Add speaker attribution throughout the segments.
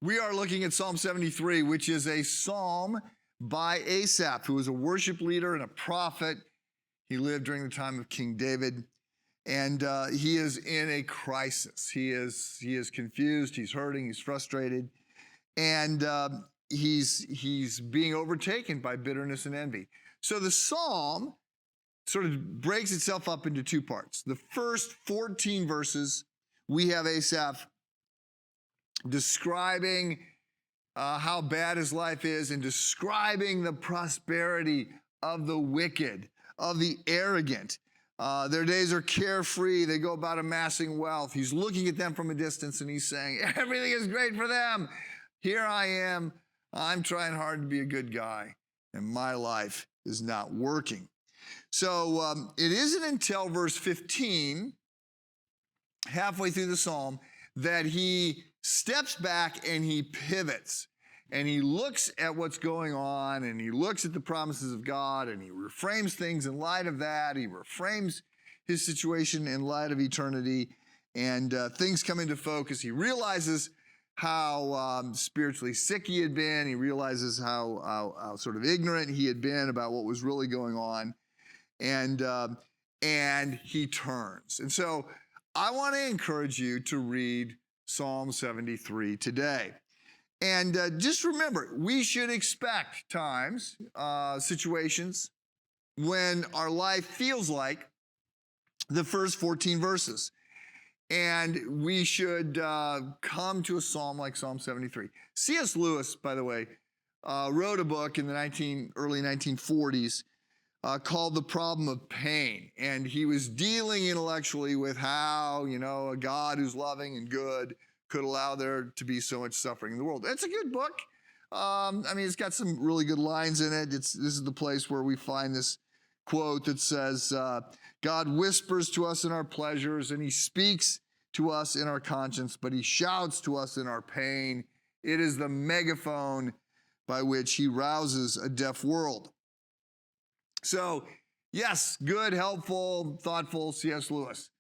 Speaker 1: We are looking at Psalm 73, which is a psalm by Asaph, who was a worship leader and a prophet. He lived during the time of King David, and he is in a crisis. He is confused, he's hurting, he's frustrated, and he's being overtaken by bitterness and envy. So the psalm sort of breaks itself up into two parts. The first 14 verses, we have Asaph describing how bad his life is and describing the prosperity of the wicked, of the arrogant. Their days are carefree. They go about amassing wealth. He's looking at them from a distance and he's saying, everything is great for them. Here I am. I'm trying hard to be a good guy, and my life is not working. So it isn't until verse 15, halfway through the psalm, that he steps back and he pivots and he looks at what's going on and he looks at the promises of God and he reframes things in light of that. He reframes his situation in light of eternity, and things come into focus. He realizes how spiritually sick he had been. He realizes how sort of ignorant he had been about what was really going on, and he turns. And so I want to encourage you to read Psalm 73 today. And just remember, we should expect times, situations, when our life feels like the first 14 verses. And we should come to a psalm like Psalm 73. C.S. Lewis, by the way, wrote a book in the early 1940s called The Problem of Pain. And he was dealing intellectually with how, a God who's loving and good could allow there to be so much suffering in the world. It's a good book. It's got some really good lines in it. This is the place where we find this quote that says, God whispers to us in our pleasures, and he speaks to us in our conscience, but he shouts to us in our pain. It is the megaphone by which he rouses a deaf world. So, yes, good, helpful, thoughtful C.S. Lewis.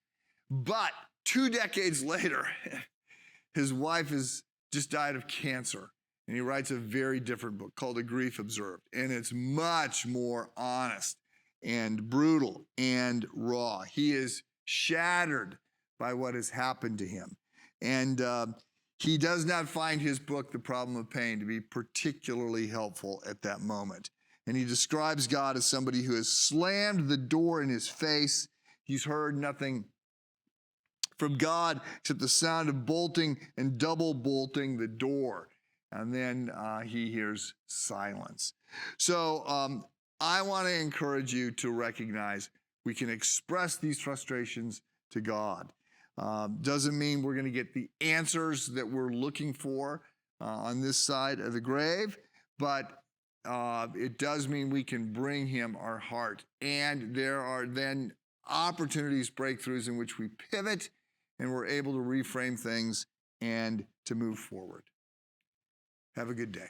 Speaker 1: But 2 decades later, his wife has just died of cancer, and he writes a very different book called A Grief Observed, and it's much more honest and brutal and raw. He is shattered by what has happened to him, and he does not find his book, The Problem of Pain, to be particularly helpful at that moment. And he describes God as somebody who has slammed the door in his face. He's heard nothing from God except the sound of bolting and double bolting the door. And then he hears silence. So I want to encourage you to recognize we can express these frustrations to God. Doesn't mean we're going to get the answers that we're looking for on this side of the grave, but it does mean we can bring him our heart. And there are then opportunities, breakthroughs in which we pivot and we're able to reframe things and to move forward. Have a good day.